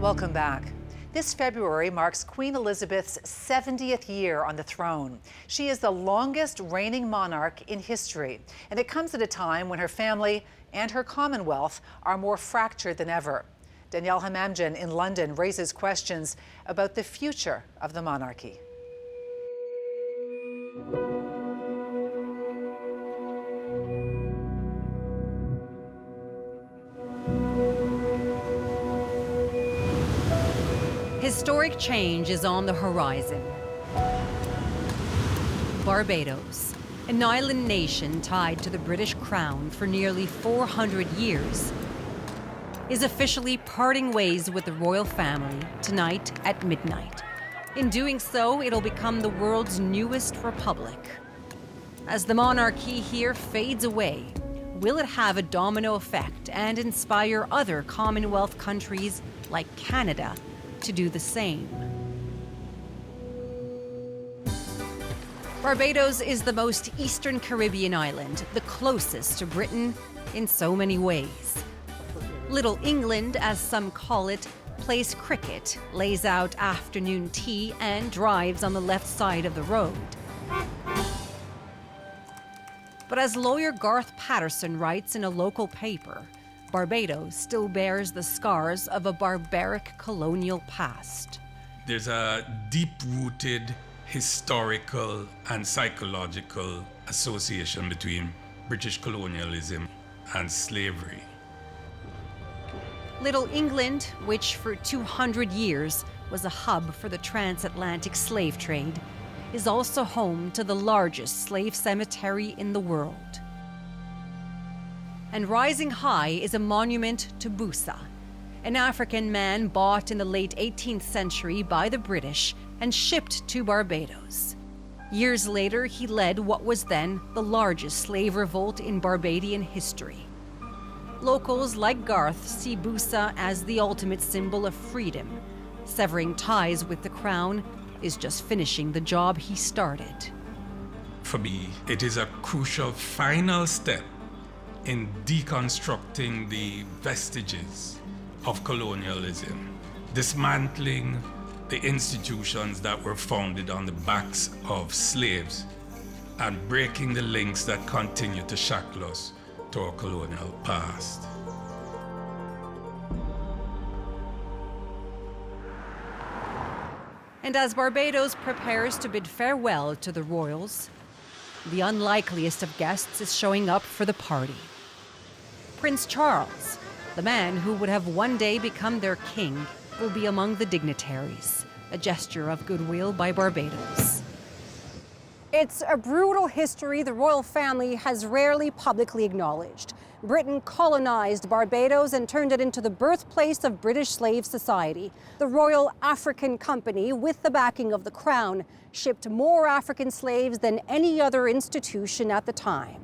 Welcome back. This February marks Queen Elizabeth's 70th year on the throne. She is the longest reigning monarch in history, and it comes at a time when her family and her Commonwealth are more fractured than ever. Danielle Hamamdjian in London raises questions about the future of the monarchy. Historic change is on the horizon. Barbados, an island nation tied to the British Crown for nearly 400 years, is officially parting ways with the royal family tonight at midnight. In doing so, it'll become the world's newest republic. As the monarchy here fades away, will it have a domino effect and inspire other Commonwealth countries like Canada to do the same? Barbados is the most eastern Caribbean island, the closest to Britain in so many ways. Little England, as some call it, plays cricket, lays out afternoon tea, and drives on the left side of the road. But as lawyer Garth Patterson writes in a local paper, Barbados still bears the scars of a barbaric colonial past. There's a deep-rooted historical and psychological association between British colonialism and slavery. Little England, which for 200 years was a hub for the transatlantic slave trade, is also home to the largest slave cemetery in the world. And rising high is a monument to Busa, an African man bought in the late 18th century by the British and shipped to Barbados. Years later, he led what was then the largest slave revolt in Barbadian history. Locals like Garth see Busa as the ultimate symbol of freedom. Severing ties with the crown is just finishing the job he started. For me, it is a crucial final step in deconstructing the vestiges of colonialism, dismantling the institutions that were founded on the backs of slaves, and breaking the links that continue to shackle us to our colonial past. And as Barbados prepares to bid farewell to the royals, the unlikeliest of guests is showing up for the party. Prince Charles, the man who would have one day become their king, will be among the dignitaries, a gesture of goodwill by Barbados. It's a brutal history the royal family has rarely publicly acknowledged. Britain colonized Barbados and turned it into the birthplace of British slave society. The Royal African Company, with the backing of the Crown, shipped more African slaves than any other institution at the time.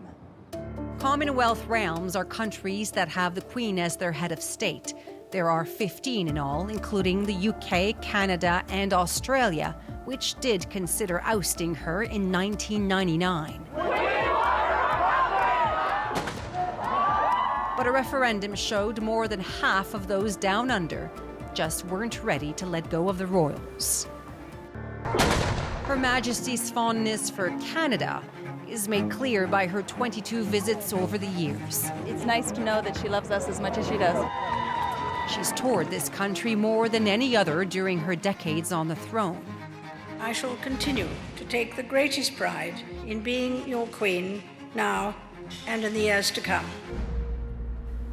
Commonwealth realms are countries that have the Queen as their head of state. There are 15 in all, including the UK, Canada, and Australia, which did consider ousting her in 1999. But a referendum showed more than half of those down under just weren't ready to let go of the royals. Her Majesty's fondness for Canada is made clear by her 22 visits over the years. It's nice to know that she loves us as much as she does. She's toured this country more than any other during her decades on the throne. I shall continue to take the greatest pride in being your queen now and in the years to come.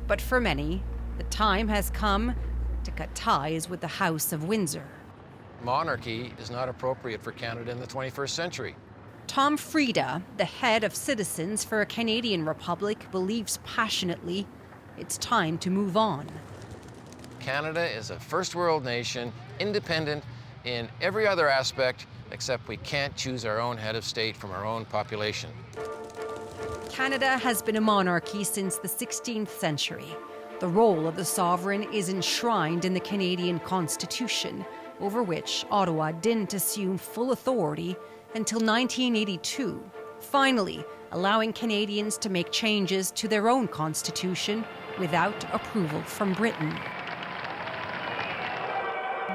But for many, the time has come to cut ties with the House of Windsor. Monarchy is not appropriate for Canada in the 21st century. Tom Frieda, the head of Citizens for a Canadian Republic, believes passionately it's time to move on. Canada is a first world nation, independent in every other aspect, except we can't choose our own head of state from our own population. Canada has been a monarchy since the 16th century. The role of the sovereign is enshrined in the Canadian Constitution, over which Ottawa didn't assume full authority until 1982, finally allowing Canadians to make changes to their own constitution without approval from Britain.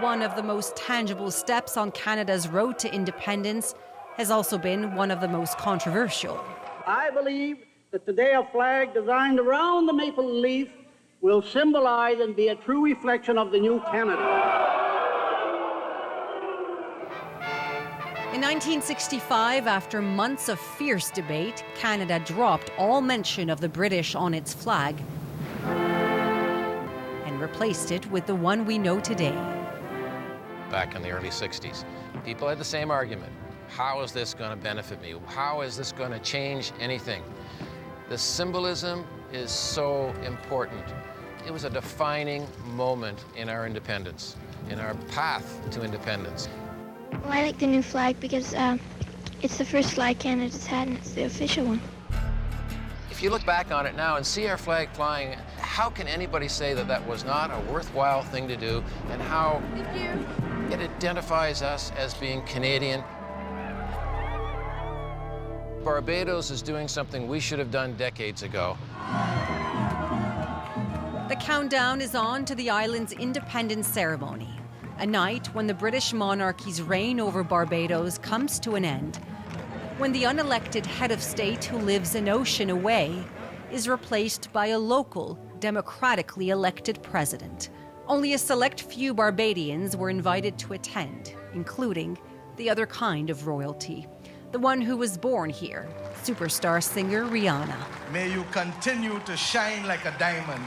one of the most tangible steps on Canada's road to independence, has also been one of the most controversial. I believe that today a flag designed around the maple leaf will symbolize and be a true reflection of the new Canada. In 1965, after months of fierce debate, Canada dropped all mention of the British on its flag and replaced it with the one we know today. Back in the early 60s, people had the same argument. How is this going to benefit me? How is this going to change anything? The symbolism is so important. It was a defining moment in our independence, in our path to independence. Well, I like the new flag because it's the first flag Canada's had and it's the official one. If you look back on it now and see our flag flying, how can anybody say that that was not a worthwhile thing to do, and how it identifies us as being Canadian? Barbados is doing something we should have done decades ago. The countdown is on to the island's independence ceremony, a night when the British monarchy's reign over Barbados comes to an end, when the unelected head of state who lives an ocean away is replaced by a local, democratically elected president. Only a select few Barbadians were invited to attend, including the other kind of royalty, the one who was born here, superstar singer Rihanna. May you continue to shine like a diamond.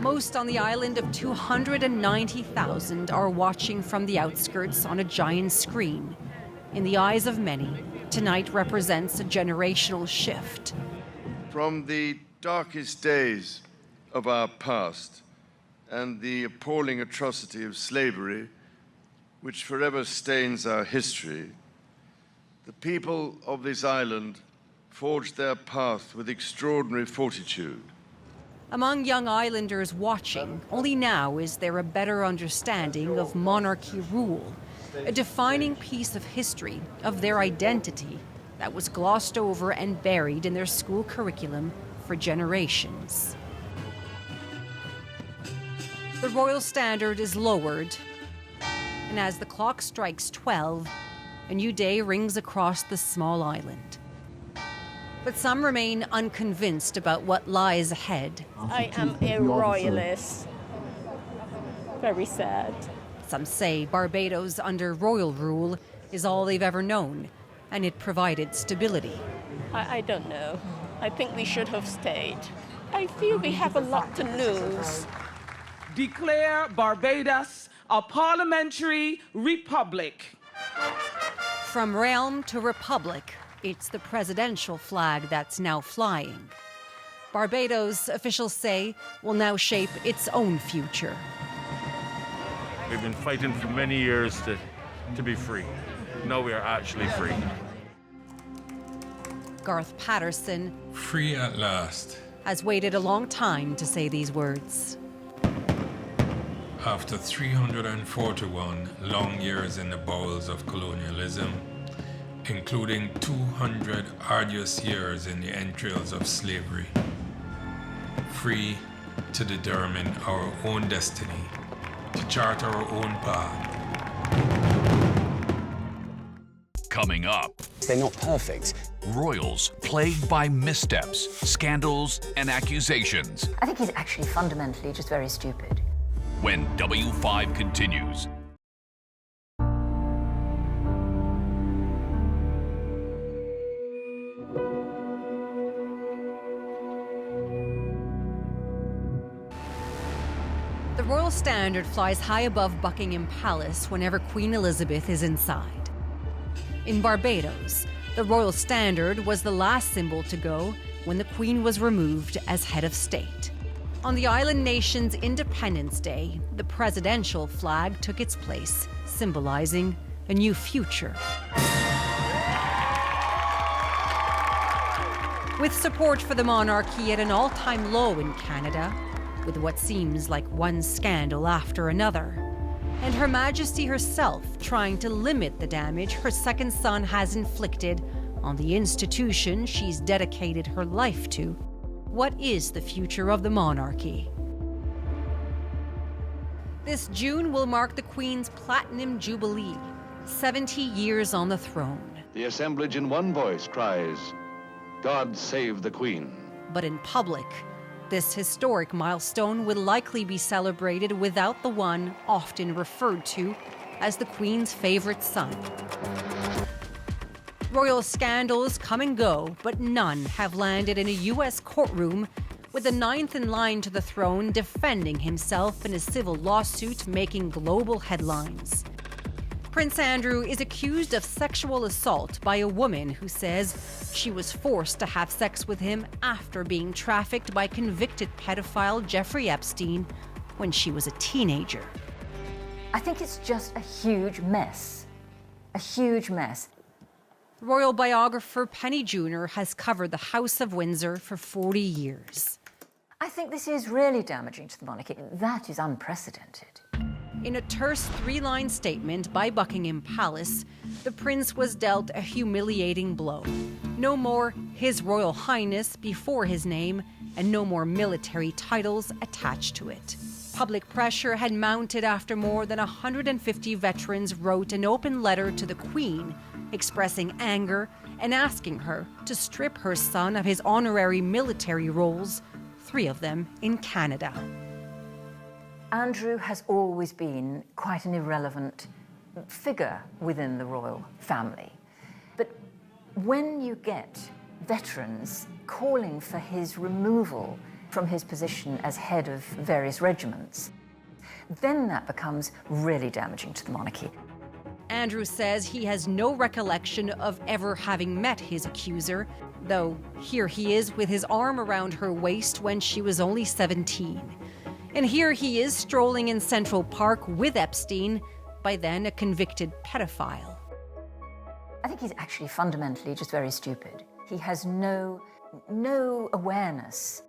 Most on the island of 290,000 are watching from the outskirts on a giant screen. In the eyes of many, tonight represents a generational shift. From the darkest days of our past and the appalling atrocity of slavery, which forever stains our history, the people of this island forged their path with extraordinary fortitude. Among young islanders watching, only now is there a better understanding of monarchy rule, a defining piece of history of their identity that was glossed over and buried in their school curriculum for generations. The royal standard is lowered, and as the clock strikes 12, a new day rings across the small island. But some remain unconvinced about what lies ahead. I am a royalist. Very sad. Some say Barbados under royal rule is all they've ever known, and it provided stability. I don't know. I think we should have stayed. I feel we have a lot to lose. Declare Barbados a parliamentary republic. From realm to republic, it's the presidential flag that's now flying. Barbados, officials say, will now shape its own future. We've been fighting for many years to be free. Now we are actually free. Garth Patterson, Free at last. has waited a long time to say these words. After 341 long years in the bowels of colonialism, including 200 arduous years in the entrails of slavery, free to determine our own destiny, to chart our own path. Coming up. They're not perfect. Royals plagued by missteps, scandals, and accusations. I think he's actually fundamentally just very stupid. When W5 continues. The royal standard flies high above Buckingham Palace whenever Queen Elizabeth is inside. In Barbados, the royal standard was the last symbol to go when the Queen was removed as head of state. On the island nation's Independence Day, the presidential flag took its place, symbolizing a new future. With support for the monarchy at an all-time low in Canada, with what seems like one scandal after another, and Her Majesty herself trying to limit the damage her second son has inflicted on the institution she's dedicated her life to, what is the future of the monarchy? This June will mark the Queen's Platinum Jubilee, 70 years on the throne. The assemblage in one voice cries, "God save the Queen." But in public, this historic milestone will likely be celebrated without the one often referred to as the Queen's favorite son. Royal scandals come and go, but none have landed in a U.S. courtroom, with the ninth in line to the throne defending himself in a civil lawsuit making global headlines. Prince Andrew is accused of sexual assault by a woman who says she was forced to have sex with him after being trafficked by convicted pedophile Jeffrey Epstein when she was a teenager. I think it's just a huge mess. A huge mess. Royal biographer Penny Junor has covered the House of Windsor for 40 years. I think this is really damaging to the monarchy. That is unprecedented. In a terse three-line statement by Buckingham Palace, the prince was dealt a humiliating blow. No more His Royal Highness before his name, and no more military titles attached to it. Public pressure had mounted after more than 150 veterans wrote an open letter to the Queen expressing anger and asking her to strip her son of his honorary military roles, 3 of them in Canada. Andrew has always been quite an irrelevant figure within the royal family. But when you get veterans calling for his removal from his position as head of various regiments, then that becomes really damaging to the monarchy. Andrew says he has no recollection of ever having met his accuser, though here he is with his arm around her waist when she was only 17. And here he is strolling in Central Park with Epstein, by then a convicted pedophile. I think he's actually fundamentally just very stupid. He has no awareness.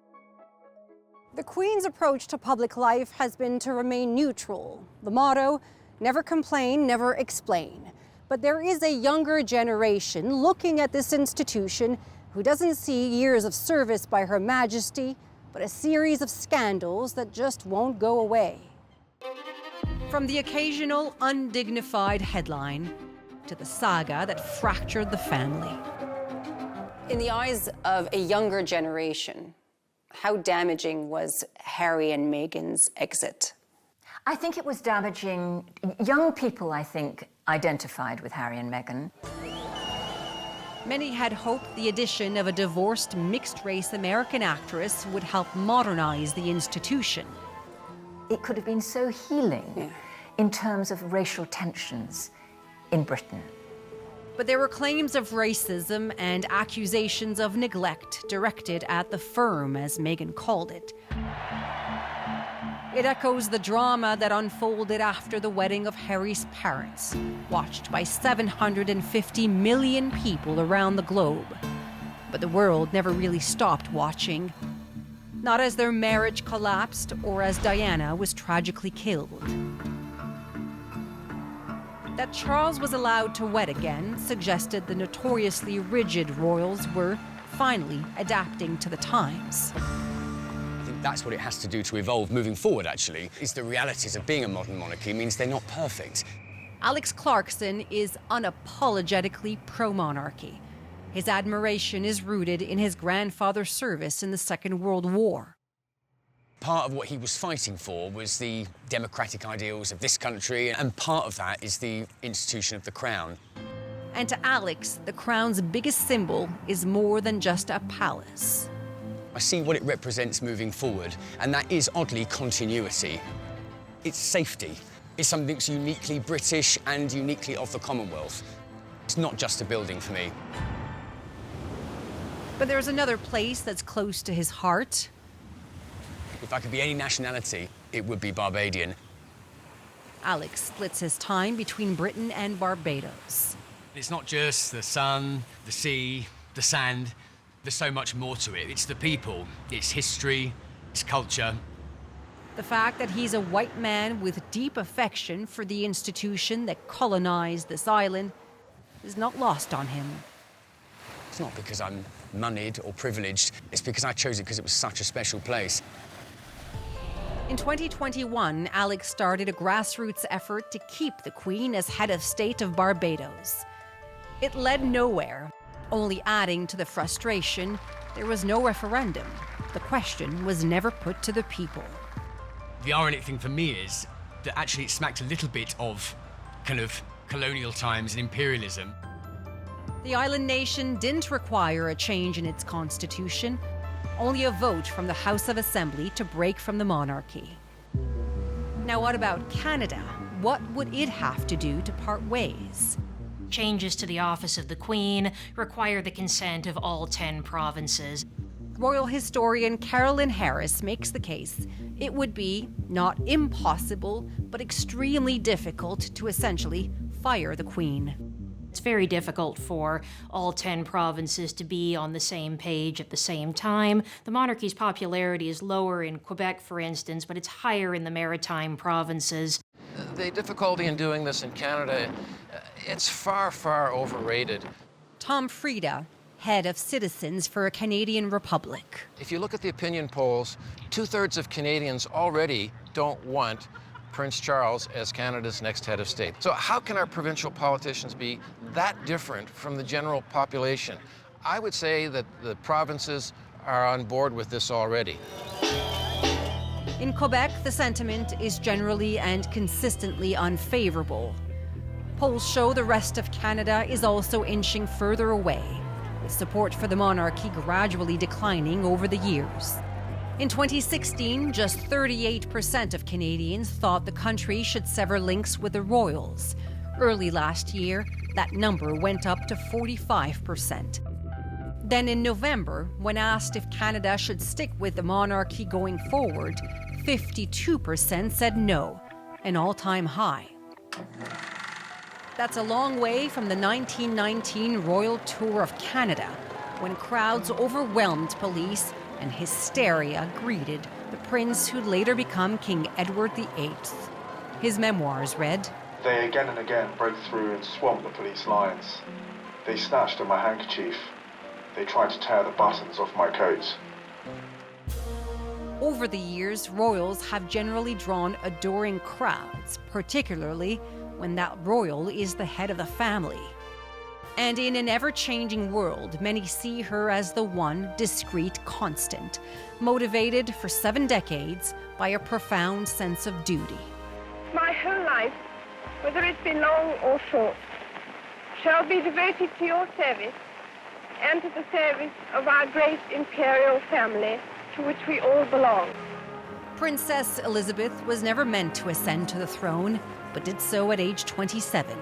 The Queen's approach to public life has been to remain neutral. The motto, never complain, never explain. But there is a younger generation looking at this institution who doesn't see years of service by Her Majesty, but a series of scandals that just won't go away. From the occasional undignified headline to the saga that fractured the family. In the eyes of a younger generation, how damaging was Harry and Meghan's exit? I think it was damaging. Young people, I think, identified with Harry and Meghan. Many had hoped the addition of a divorced mixed-race American actress would help modernize the institution. It could have been so healing in terms of racial tensions in Britain. But there were claims of racism and accusations of neglect directed at the firm, as Meghan called it. It echoes the drama that unfolded after the wedding of Harry's parents, watched by 750 million people around the globe. But the world never really stopped watching. Not as their marriage collapsed or as Diana was tragically killed. That Charles was allowed to wed again suggested the notoriously rigid royals were finally adapting to the times. I think that's what it has to do to evolve moving forward, actually, is the realities of being a modern monarchy means they're not perfect. Alex Clarkson is unapologetically pro-monarchy. His admiration is rooted in his grandfather's service in the Second World War. Part of what he was fighting for was the democratic ideals of this country, and part of that is the institution of the crown. And to Alex, the crown's biggest symbol is more than just a palace. I see what it represents moving forward, and that is oddly continuity. It's safety. It's something that's uniquely British and uniquely of the Commonwealth. It's not just a building for me. But there's another place that's close to his heart. If I could be any nationality, it would be Barbadian. Alex splits his time between Britain and Barbados. It's not just the sun, the sea, the sand. There's so much more to it. It's the people, it's history, it's culture. The fact that he's a white man with deep affection for the institution that colonized this island is not lost on him. It's not because I'm moneyed or privileged. It's because I chose it because it was such a special place. In 2021, Alex started a grassroots effort to keep the Queen as head of state of Barbados. It led nowhere, only adding to the frustration. There was no referendum. The question was never put to the people. The ironic thing for me is that actually it smacked a little bit of kind of colonial times and imperialism. The island nation didn't require a change in its constitution, only a vote from the House of Assembly to break from the monarchy. Now, what about Canada? What would it have to do to part ways? Changes to the office of the Queen require the consent of all 10 provinces. Royal historian Carolyn Harris makes the case it would be not impossible, but extremely difficult to essentially fire the Queen. It's very difficult for all 10 provinces to be on the same page at the same time. The monarchy's popularity is lower in Quebec, for instance, but it's higher in the maritime provinces. The difficulty in doing this in Canada, it's far, far overrated. Tom Frieda, head of Citizens for a Canadian Republic. If you look at the opinion polls, 2/3 of Canadians already don't want Prince Charles as Canada's next head of state. So how can our provincial politicians be that different from the general population? I would say that the provinces are on board with this already. In Quebec, the sentiment is generally and consistently unfavorable. Polls show the rest of Canada is also inching further away, with support for the monarchy gradually declining over the years. In 2016, just 38% of Canadians thought the country should sever links with the royals. Early last year, that number went up to 45%. Then in November, when asked if Canada should stick with the monarchy going forward, 52% said no, an all-time high. That's a long way from the 1919 Royal Tour of Canada, when crowds overwhelmed police and hysteria greeted the prince who'd later become King Edward VIII. His memoirs read, "They again and again broke through and swamped the police lines. They snatched at my handkerchief. They tried to tear the buttons off my coat." Over the years, royals have generally drawn adoring crowds, particularly when that royal is the head of the family. And in an ever-changing world, many see her as the one discreet constant, motivated for 7 decades by a profound sense of duty. My whole life, whether it be long or short, shall be devoted to your service and to the service of our great imperial family to which we all belong. Princess Elizabeth was never meant to ascend to the throne, but did so at age 27.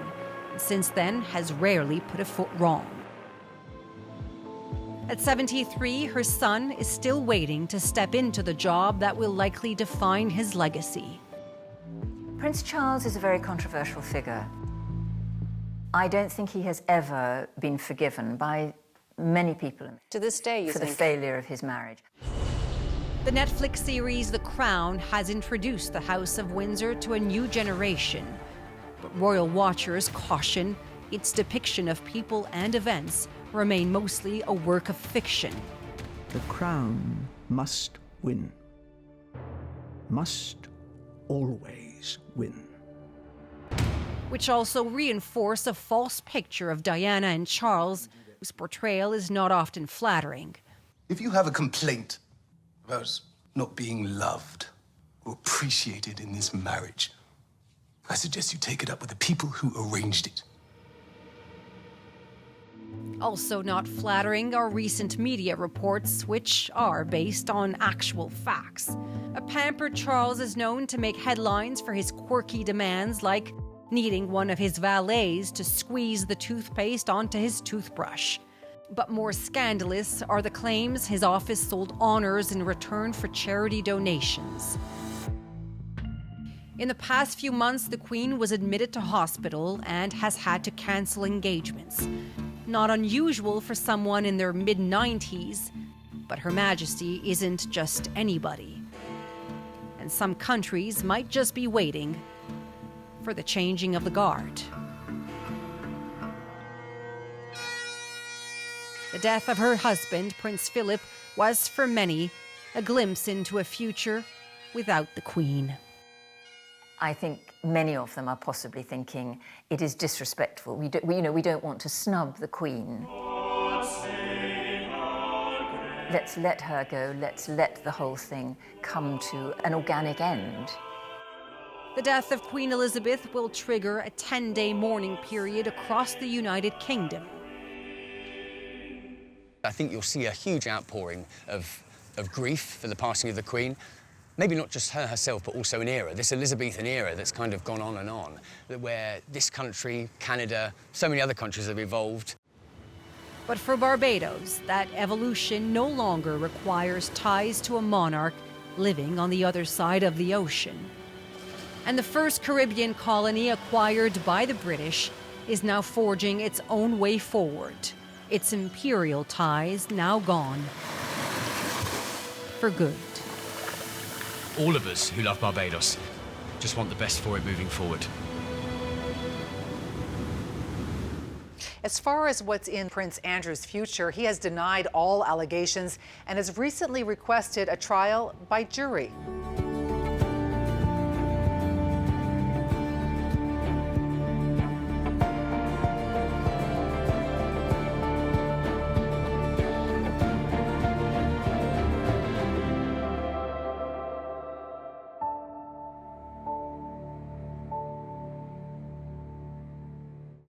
Since then, has rarely put a foot wrong. At 73, her son is still waiting to step into the job that will likely define his legacy. Prince Charles is a very controversial figure. I don't think he has ever been forgiven by many people to this day, for the failure of his marriage. The Netflix series The Crown has introduced the House of Windsor to a new generation. But royal watchers caution its depiction of people and events remain mostly a work of fiction. The crown must win. Must always win. Which also reinforce a false picture of Diana and Charles, whose portrayal is not often flattering. If you have a complaint about not being loved or appreciated in this marriage, I suggest you take it up with the people who arranged it. Also not flattering are recent media reports, which are based on actual facts. A pampered Charles is known to make headlines for his quirky demands, like needing one of his valets to squeeze the toothpaste onto his toothbrush. But more scandalous are the claims his office sold honors in return for charity donations. In the past few months, the Queen was admitted to hospital and has had to cancel engagements. Not unusual for someone in their mid-90s, but Her Majesty isn't just anybody. And some countries might just be waiting for the changing of the guard. The death of her husband, Prince Philip, was for many a glimpse into a future without the Queen. I think many of them are possibly thinking it is disrespectful. We don't want to snub the Queen. Let's let her go. Let's let the whole thing come to an organic end. The death of Queen Elizabeth will trigger a 10-day mourning period across the United Kingdom. I think you'll see a huge outpouring of grief for the passing of the Queen. Maybe not just her herself, but also an era, this Elizabethan era that's kind of gone on, where this country, Canada, so many other countries have evolved. But for Barbados, that evolution no longer requires ties to a monarch living on the other side of the ocean. And the first Caribbean colony acquired by the British is now forging its own way forward, its imperial ties now gone. For good. All of us who love Barbados just want the best for it moving forward. As far as what's in Prince Andrew's future, he has denied all allegations and has recently requested a trial by jury.